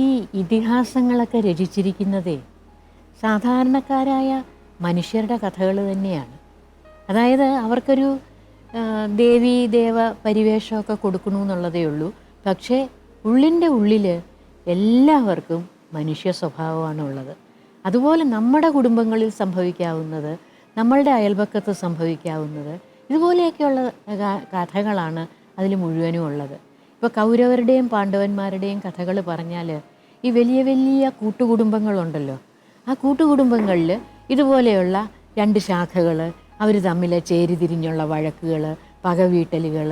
ഈ ഇതിഹാസങ്ങളൊക്കെ രചിച്ചിരിക്കുന്നതേ സാധാരണക്കാരായ മനുഷ്യരുടെ കഥകൾ തന്നെയാണ്. അതായത് അവർക്കൊരു ദേവീ ദേവ പരിവേഷമൊക്കെ കൊടുക്കണമെന്നുള്ളതേ ഉള്ളൂ. പക്ഷേ ഉള്ളിൻ്റെ ഉള്ളിൽ എല്ലാവർക്കും മനുഷ്യ സ്വഭാവമാണുള്ളത്. അതുപോലെ നമ്മുടെ കുടുംബങ്ങളിൽ സംഭവിക്കാവുന്നത്, നമ്മളുടെ അയൽപക്കത്ത് സംഭവിക്കാവുന്നത്, ഇതുപോലെയൊക്കെയുള്ള കഥകളാണ് അതിൽ മുഴുവനും ഉള്ളത്. ഇപ്പോൾ കൗരവരുടെയും പാണ്ഡവന്മാരുടെയും കഥകൾ പറഞ്ഞാൽ ഈ വലിയ വലിയ കൂട്ടുകുടുംബങ്ങളുണ്ടല്ലോ, ആ കൂട്ടുകുടുംബങ്ങളിൽ ഇതുപോലെയുള്ള രണ്ട് ശാഖകൾ, അവർ തമ്മിൽ ചേരിതിരിഞ്ഞുള്ള വഴക്കുകൾ, പകവീട്ടലുകൾ,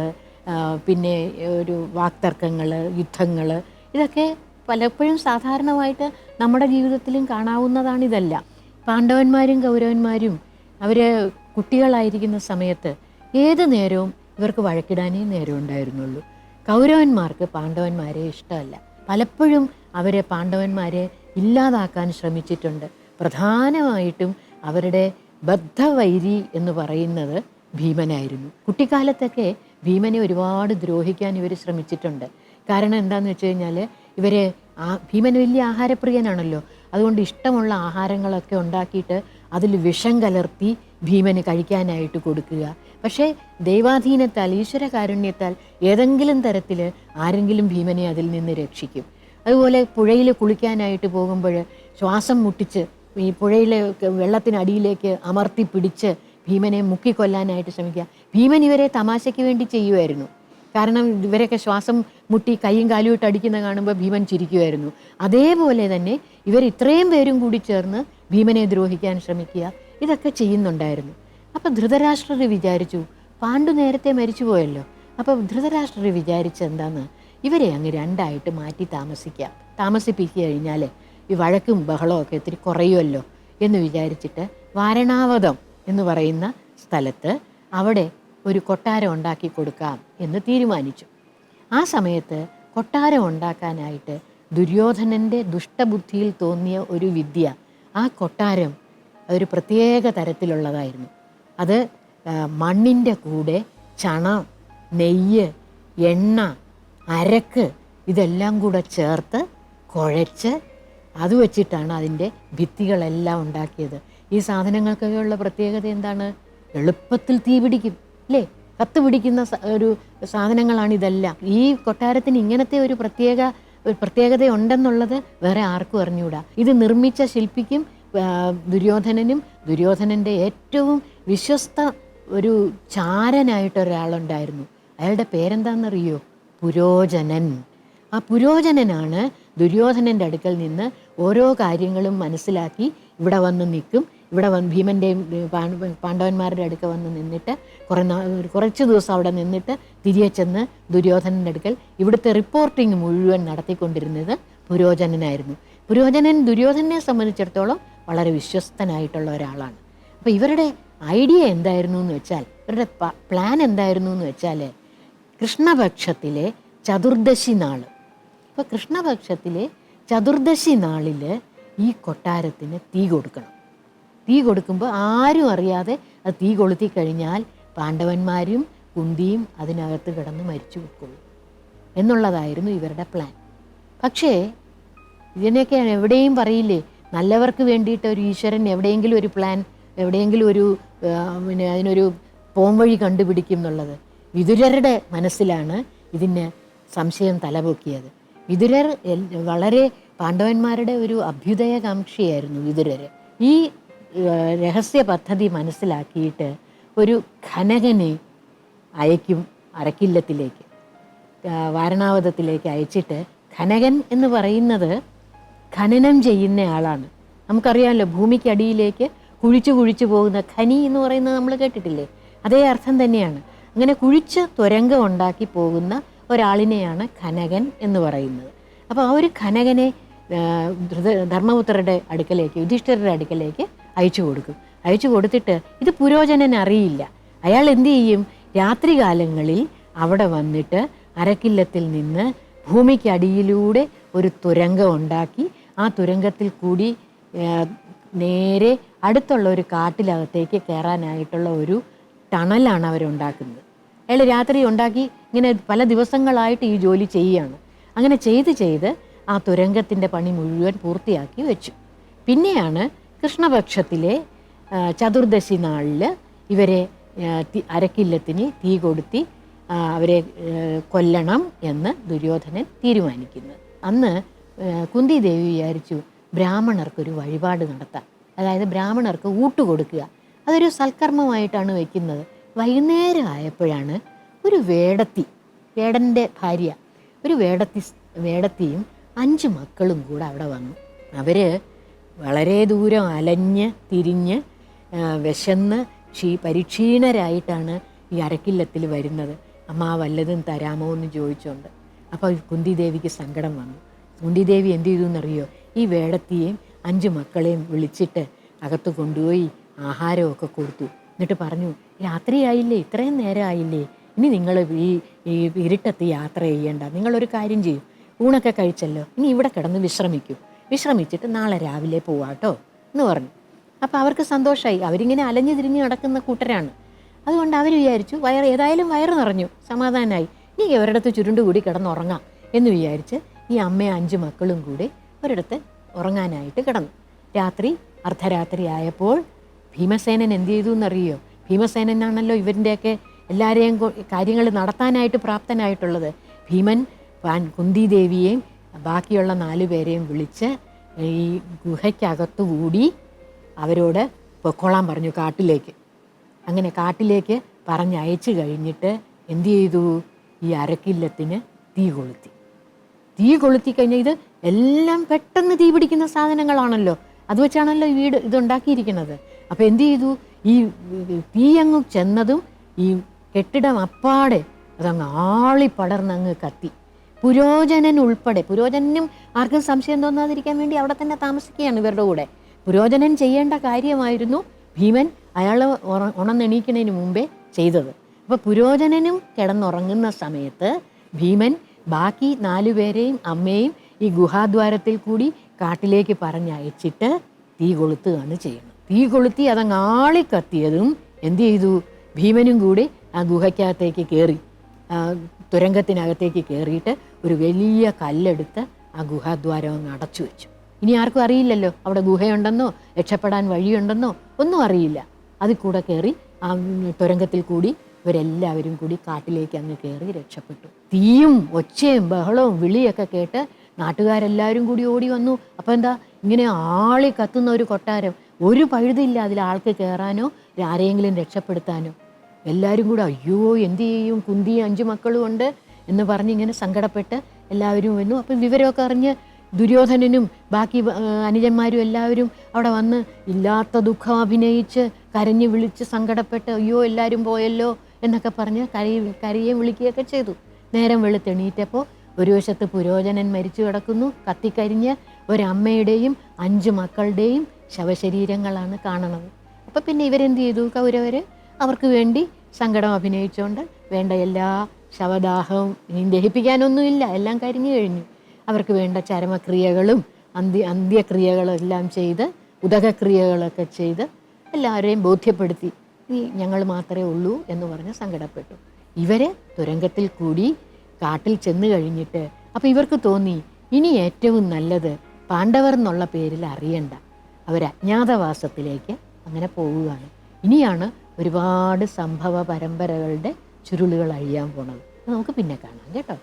പിന്നെ ഒരു വാക്തർക്കങ്ങൾ, യുദ്ധങ്ങൾ, ഇതൊക്കെ പലപ്പോഴും സാധാരണമായിട്ട് നമ്മുടെ ജീവിതത്തിലും കാണാവുന്നതാണിതെല്ലാം. പാണ്ഡവന്മാരും കൗരവന്മാരും അവർ കുട്ടികളായിരിക്കുന്ന സമയത്ത് ഏത് നേരവും ഇവർക്ക് വഴക്കിടാനേ നേരം ഉണ്ടായിരുന്നുള്ളൂ. കൗരവന്മാർക്ക് പാണ്ഡവന്മാരെ ഇഷ്ടമല്ല. പലപ്പോഴും അവരെ പാണ്ഡവന്മാരെ ഇല്ലാതാക്കാൻ ശ്രമിച്ചിട്ടുണ്ട്. പ്രധാനമായിട്ടും അവരുടെ ബദ്ധവൈരി എന്ന് പറയുന്നത് ഭീമനായിരുന്നു. കുട്ടിക്കാലത്തൊക്കെ ഭീമനെ ഒരുപാട് ദ്രോഹിക്കാൻ ഇവർ ശ്രമിച്ചിട്ടുണ്ട്. കാരണം എന്താണെന്ന് വെച്ച് കഴിഞ്ഞാൽ ഭീമൻ വലിയ ആഹാരപ്രിയനാണല്ലോ. അതുകൊണ്ട് ഇഷ്ടമുള്ള ആഹാരങ്ങളൊക്കെ ഉണ്ടാക്കിയിട്ട് അതിൽ വിഷം കലർത്തി ഭീമന് കഴിക്കാനായിട്ട് കൊടുക്കുക. പക്ഷേ ദൈവാധീനത്താൽ, ഈശ്വര കാരുണ്യത്താൽ ഏതെങ്കിലും തരത്തിൽ ആരെങ്കിലും ഭീമനെ അതിൽ നിന്ന് രക്ഷിക്കും. അതുപോലെ പുഴയിൽ കുളിക്കാനായിട്ട് പോകുമ്പോൾ ശ്വാസം മുട്ടിച്ച് ഈ പുഴയിലെ വെള്ളത്തിനടിയിലേക്ക് അമർത്തി പിടിച്ച് ഭീമനെ മുക്കിക്കൊല്ലാനായിട്ട് ശ്രമിക്കുക. ഭീമൻ ഇവരെ തമാശയ്ക്ക് വേണ്ടി ചെയ്യുമായിരുന്നു. കാരണം ഇവരൊക്കെ ശ്വാസം മുട്ടി കൈയും കാലും ഇട്ട് അടിക്കുന്ന കാണുമ്പോൾ ഭീമൻ ചിരിക്കുമായിരുന്നു. അതേപോലെ തന്നെ ഇവർ ഇത്രയും പേരും കൂടി ചേർന്ന് ഭീമനെ ദ്രോഹിക്കാൻ ശ്രമിക്കുക, ഇതൊക്കെ ചെയ്യുന്നുണ്ടായിരുന്നു. അപ്പോൾ ധൃതരാഷ്ട്രർ വിചാരിച്ചു, പാണ്ഡു നേരത്തെ മരിച്ചു പോയല്ലോ. അപ്പോൾ ധൃതരാഷ്ട്രർ വിചാരിച്ചെന്താന്ന്, ഇവരെ അങ്ങ് രണ്ടായിട്ട് മാറ്റി താമസിപ്പിക്കുക കഴിഞ്ഞാൽ ഈ വഴക്കും ബഹളമൊക്കെ ഇത്തിരി കുറയുമല്ലോ എന്ന് വിചാരിച്ചിട്ട് വാരണാവതം എന്ന് പറയുന്ന സ്ഥലത്ത് അവിടെ ഒരു കൊട്ടാരം ഉണ്ടാക്കി കൊടുക്കാം എന്ന് തീരുമാനിച്ചു. ആ സമയത്ത് കൊട്ടാരം ഉണ്ടാക്കാനായിട്ട് ദുര്യോധനൻ്റെ ദുഷ്ടബുദ്ധിയിൽ തോന്നിയ ഒരു വിദ്യ, ആ കൊട്ടാരം ഒരു പ്രത്യേക തരത്തിലുള്ളതായിരുന്നു. അത് മണ്ണിൻ്റെ കൂടെ ചണം, നെയ്യ്, എണ്ണ, അരക്ക് ഇതെല്ലാം കൂടെ ചേർത്ത് കുഴച്ച് അത് വെച്ചിട്ടാണ് അതിൻ്റെ ഭിത്തികളെല്ലാം ഉണ്ടാക്കിയത്. ഈ സാധനങ്ങൾക്കൊക്കെയുള്ള പ്രത്യേകത എന്താണ്? എളുപ്പത്തിൽ തീ പിടിക്കും അല്ലേ? കത്ത് പിടിക്കുന്ന ഒരു സാധനങ്ങളാണ് ഇതെല്ലാം. ഈ കൊട്ടാരത്തിന് ഇങ്ങനത്തെ ഒരു പ്രത്യേകത ഉണ്ടെന്നുള്ളത് വേറെ ആർക്കും അറിഞ്ഞുകൂടാ. ഇത് നിർമ്മിച്ച ശില്പിക്കും ദുര്യോധനനും, ദുര്യോധനൻ്റെ ഏറ്റവും വിശ്വസ്ത ഒരു ചാരനായിട്ടൊരാളുണ്ടായിരുന്നു. അയാളുടെ പേരെന്താണെന്നറിയോ? പുരോചനൻ. ആ പുരോചനനാണ് ദുര്യോധനൻ്റെ അടുക്കൽ നിന്ന് ഓരോ കാര്യങ്ങളും മനസ്സിലാക്കി ഇവിടെ വന്ന് നിൽക്കും. ഇവിടെ ഭീമൻ്റെയും പാണ്ഡവന്മാരുടെ അടുക്ക വന്ന് നിന്നിട്ട് കുറച്ച് ദിവസം അവിടെ നിന്നിട്ട് തിരികെ ചെന്ന് ദുര്യോധനൻ്റെ അടുക്കൽ ഇവിടുത്തെ റിപ്പോർട്ടിങ് മുഴുവൻ നടത്തിക്കൊണ്ടിരുന്നത് പുരോചനനായിരുന്നു. പുരോചനൻ ദുര്യോധനെ സംബന്ധിച്ചിടത്തോളം വളരെ വിശ്വസ്തനായിട്ടുള്ള ഒരാളാണ്. അപ്പോൾ ഇവരുടെ ഐഡിയ എന്തായിരുന്നു എന്ന് വെച്ചാൽ, ഇവരുടെ പ്ലാൻ എന്തായിരുന്നു എന്ന് വെച്ചാൽ, കൃഷ്ണപക്ഷത്തിലെ ചതുർദശി നാൾ, ഇപ്പോൾ കൃഷ്ണപക്ഷത്തിലെ ചതുർദശി നാളിൽ ഈ കൊട്ടാരത്തിന് തീ കൊടുക്കണം. തീ കൊടുക്കുമ്പോൾ ആരും അറിയാതെ അത് തീ കൊളുത്തി കഴിഞ്ഞാൽ പാണ്ഡവന്മാരും കുന്തിയും അതിനകത്ത് കിടന്ന് മരിച്ചു വെക്കുള്ളൂ എന്നുള്ളതായിരുന്നു ഇവരുടെ പ്ലാൻ. പക്ഷേ ഇതിനൊക്കെ എവിടെയും പറയില്ലേ, നല്ലവർക്ക് വേണ്ടിയിട്ട് ഒരു ഈശ്വരൻ എവിടെയെങ്കിലും ഒരു പ്ലാൻ, എവിടെയെങ്കിലും ഒരു അതിനൊരു പോംവഴി കണ്ടുപിടിക്കും എന്നുള്ളത്. വിതുരരുടെ മനസ്സിലാണ് ഇതിന് സംശയം തലപൊക്കിയത്. വിതുരർ വളരെ പാണ്ഡവന്മാരുടെ ഒരു അഭ്യുദയകാംക്ഷിയായിരുന്നു വിതുരർ. ഈ രഹസ്യ പദ്ധതി മനസ്സിലാക്കിയിട്ട് ഒരു ഖനകനെ അയക്കും അരക്കില്ലത്തിലേക്ക്, വാരണാവതത്തിലേക്ക് അയച്ചിട്ട്, ഖനകൻ എന്ന് പറയുന്നത് ഖനനം ചെയ്യുന്ന ആളാണ്. നമുക്കറിയാമല്ലോ, ഭൂമിക്കടിയിലേക്ക് കുഴിച്ചു പോകുന്ന ഖനി എന്ന് പറയുന്നത് നമ്മൾ കേട്ടിട്ടില്ലേ? അതേ അർത്ഥം തന്നെയാണ്. അങ്ങനെ കുഴിച്ച് തുരങ്കം ഉണ്ടാക്കി പോകുന്ന ഒരാളിനെയാണ് ഖനകൻ എന്ന് പറയുന്നത്. അപ്പോൾ ആ ഒരു ഖനകനെ ധർമ്മപുത്രരുടെ അടുക്കലേക്ക്, യുധിഷ്ഠിരരുടെ അടുക്കലേക്ക് അയച്ചു കൊടുത്തിട്ട് ഇത് പുരോചനൻ അറിയില്ല. അയാൾ എന്തു ചെയ്യും? രാത്രികാലങ്ങളിൽ അവിടെ വന്നിട്ട് അരക്കില്ലത്തിൽ നിന്ന് ഭൂമിക്കടിയിലൂടെ ഒരു തുരങ്കം ഉണ്ടാക്കി ആ തുരങ്കത്തിൽ കൂടി നേരെ അടുത്തുള്ള ഒരു കാട്ടിലകത്തേക്ക് കയറാനായിട്ടുള്ള ഒരു ടണലാണ് അവരുണ്ടാക്കുന്നത്. അയാൾ രാത്രി ഉണ്ടാക്കി ഇങ്ങനെ പല ദിവസങ്ങളായിട്ട് ഈ ജോലി ചെയ്യുകയാണ്. അങ്ങനെ ചെയ്ത് ആ തുരങ്കത്തിൻ്റെ പണി മുഴുവൻ പൂർത്തിയാക്കി വെച്ചു. പിന്നെയാണ് കൃഷ്ണപക്ഷത്തിലെ ചതുർദശി നാളിൽ ഇവരെ അരക്കില്ലത്തിന് തീ കൊളുത്തി അവരെ കൊല്ലണം എന്ന് ദുര്യോധനൻ തീരുമാനിക്കുന്നത്. അന്ന് കുന്തി ദേവി വിചാരിച്ചു ബ്രാഹ്മണർക്കൊരു വഴിപാട് നടത്താം, അതായത് ബ്രാഹ്മണർക്ക് ഊട്ട് കൊടുക്കുക, അതൊരു സൽക്കർമ്മമായിട്ടാണ് വയ്ക്കുന്നത്. വൈകുന്നേരം ആയപ്പോഴാണ് ഒരു വേടൻ്റെ ഭാര്യ, ഒരു വേടത്തിയും 5 മക്കളും കൂടെ അവിടെ വന്നു. അവർ വളരെ ദൂരം അലഞ്ഞ് തിരിഞ്ഞ് വിശന്ന് പരിക്ഷീണരായിട്ടാണ് ഈ അരക്കില്ലത്തിൽ വരുന്നത്. അമ്മ വല്ലതും തരാമോ എന്ന് ചോദിച്ചുകൊണ്ട്. അപ്പോൾ കുന്തിദേവിക്ക് സങ്കടം വന്നു. കുന്തിദേവി എന്ത് ചെയ്തു എന്നറിയോ? ഈ വേടത്തിയെയും 5 മക്കളെയും വിളിച്ചിട്ട് അകത്ത് കൊണ്ടുപോയി ആഹാരമൊക്കെ കൊടുത്തു. എന്നിട്ട് പറഞ്ഞു, രാത്രിയായില്ലേ, ഇത്രയും നേരമായില്ലേ, ഇനി നിങ്ങൾ ഈ ഇരുട്ടത്ത് യാത്ര ചെയ്യേണ്ട, നിങ്ങളൊരു കാര്യം ചെയ്യും, ഊണൊക്കെ കഴിച്ചല്ലോ, ഇനി ഇവിടെ കിടന്ന് വിശ്രമിച്ചിട്ട് നാളെ രാവിലെ പോവാട്ടോ എന്ന് പറഞ്ഞു. അപ്പോൾ അവർക്ക് സന്തോഷമായി. അവരിങ്ങനെ അലഞ്ഞു തിരിഞ്ഞ് നടക്കുന്ന കൂട്ടരാണ്. അതുകൊണ്ട് അവർ വിചാരിച്ചു ഏതായാലും വയറ് നിറഞ്ഞു, സമാധാനമായി, ഇനി ഒരിടത്ത് ചുരുണ്ടുകൂടി കിടന്നുറങ്ങാം എന്ന് വിചാരിച്ച് ഈ അമ്മയും 5 മക്കളും കൂടി ഒരിടത്ത് ഉറങ്ങാനായിട്ട് കിടന്നു. രാത്രി അർദ്ധരാത്രി ആയപ്പോൾ ഭീമസേനൻ എന്ത് ചെയ്തു എന്നറിയോ? ഭീമസേനനാണല്ലോ ഇവരുടെയൊക്കെ എല്ലാവരെയും കാര്യങ്ങൾ നടത്താനായിട്ട് പ്രാപ്തനായിട്ടുള്ളത്. ഭീമൻ കുന്തിദേവിയെയും ബാക്കിയുള്ള 4 പേരെയും വിളിച്ച് ഈ ഗുഹയ്ക്കകത്തുകൂടി അവരോട് പൊക്കോളാൻ പറഞ്ഞു, കാട്ടിലേക്ക്. അങ്ങനെ കാട്ടിലേക്ക് പറഞ്ഞയച്ചു കഴിഞ്ഞിട്ട് എന്തു ചെയ്തു? ഈ അരക്കില്ലത്തിന് തീ കൊളുത്തി കഴിഞ്ഞാൽ ഇത് എല്ലാം പെട്ടെന്ന് തീ പിടിക്കുന്ന സാധനങ്ങളാണല്ലോ, അത് വെച്ചാണല്ലോ ഈ വീട് ഇതുണ്ടാക്കിയിരിക്കുന്നത്. അപ്പോൾ എന്തു ചെയ്തു? ഈ തീ അങ്ങ് ചെന്നതും ഈ കെട്ടിടം അപ്പാടെ അതങ്ങ് ആളിപ്പടർന്നങ്ങ് കത്തി. പുരോചനൻ ഉൾപ്പെടെ, പുരോചനും ആർക്കും സംശയം തോന്നാതിരിക്കാൻ വേണ്ടി അവിടെ തന്നെ താമസിക്കുകയാണ് ഇവരുടെ കൂടെ. പുരോചനൻ ചെയ്യേണ്ട കാര്യമായിരുന്നു ഭീമൻ അയാൾ ഉണർന്നെണീക്കുന്നതിന് മുമ്പേ ചെയ്തത്. അപ്പോൾ പുരോചനനും കിടന്നുറങ്ങുന്ന സമയത്ത് ഭീമൻ ബാക്കി 4 പേരെയും അമ്മയും ഈ ഗുഹാദ്വാരത്തിൽ കൂടി കാട്ടിലേക്ക് പറഞ്ഞയച്ചിട്ട് തീ കൊളുത്തുകയാണ് ചെയ്യുന്നത്. തീ കൊളുത്തി അതങ്ങ് ആളിക്കത്തിയതും എന്തു ചെയ്തു? ഭീമനും കൂടി ആ ഗുഹയ്ക്കകത്തേക്ക് കയറി, തുരങ്കത്തിനകത്തേക്ക് കയറിയിട്ട് ഒരു വലിയ കല്ലെടുത്ത് ആ ഗുഹാദ്വാരം അങ്ങ് അടച്ചു വെച്ചു. ഇനി ആർക്കും അറിയില്ലല്ലോ അവിടെ ഗുഹയുണ്ടെന്നോ രക്ഷപ്പെടാൻ വഴിയുണ്ടെന്നോ ഒന്നും അറിയില്ല. അതിൽ കൂടെ കയറി ആ തുരങ്കത്തിൽ കൂടി ഇവരെല്ലാവരും കൂടി കാട്ടിലേക്ക് അങ്ങ് കയറി രക്ഷപ്പെട്ടു. തീയും ഒച്ചയും ബഹളവും വിളിയൊക്കെ കേട്ട് നാട്ടുകാരെല്ലാവരും കൂടി ഓടി വന്നു. അപ്പോൾ എന്താ, ഇങ്ങനെ ആളി കത്തുന്ന ഒരു കൊട്ടാരം, ഒരു പഴുതില്ല അതിൽ ആൾക്ക് കയറാനോ ആരെയെങ്കിലും രക്ഷപ്പെടുത്താനോ. എല്ലാവരും കൂടെ അയ്യോ എന്തു ചെയ്യും, കുന്തി 5 മക്കളും ഉണ്ട് എന്ന് പറഞ്ഞ് ഇങ്ങനെ സങ്കടപ്പെട്ട് എല്ലാവരും വന്നു. അപ്പം വിവരമൊക്കെ അറിഞ്ഞ് ദുര്യോധനനും ബാക്കി അനുജന്മാരും എല്ലാവരും അവിടെ വന്ന് ഇല്ലാത്ത ദുഃഖം അഭിനയിച്ച് കരഞ്ഞ് വിളിച്ച് സങ്കടപ്പെട്ട് അയ്യോ എല്ലാവരും പോയല്ലോ എന്നൊക്കെ പറഞ്ഞ് കരയുകയും വിളിക്കുകയൊക്കെ ചെയ്തു. നേരം വെളുത്തെണീറ്റപ്പോൾ ഒരു വശത്ത് പുരോചനൻ മരിച്ചു കിടക്കുന്നു, കത്തിക്കരിഞ്ഞ് ഒരമ്മയുടെയും 5 മക്കളുടെയും ശവശരീരങ്ങളാണ് കാണുന്നത്. അപ്പം പിന്നെ ഇവരെന്ത് ചെയ്തു? കൗരവർ അവർക്ക് വേണ്ടി സങ്കടം അഭിനയിച്ചുകൊണ്ട് വേണ്ട എല്ലാ ശവദാഹവും ഇനി ദഹിപ്പിക്കാനൊന്നുമില്ല, എല്ലാം കരിഞ്ഞു കഴിഞ്ഞു. അവർക്ക് വേണ്ട ചരമക്രിയകളും അന്ത്യക്രിയകളും എല്ലാം ചെയ്ത് ഉദകക്രിയകളൊക്കെ ചെയ്ത് എല്ലാവരെയും ബോധ്യപ്പെടുത്തി. ഇനി ഞങ്ങൾ മാത്രമേ ഉള്ളൂ എന്ന് പറഞ്ഞ് സങ്കടപ്പെട്ടു. ഇവർ തുരങ്കത്തിൽ കൂടി കാട്ടിൽ ചെന്ന് കഴിഞ്ഞിട്ട് അപ്പോൾ ഇവർക്ക് തോന്നി ഇനി ഏറ്റവും നല്ലത് പാണ്ഡവർ എന്നുള്ള പേരിൽ അറിയണ്ട, അവർ അജ്ഞാതവാസത്തിലേക്ക് അങ്ങനെ പോവുകയാണ്. ഇനിയാണ് ഒരുപാട് സംഭവ പരമ്പരകളുടെ ചുരുളുകൾ അഴിയാൻ പോണത്. നമുക്ക് പിന്നെ കാണാം കേട്ടോ.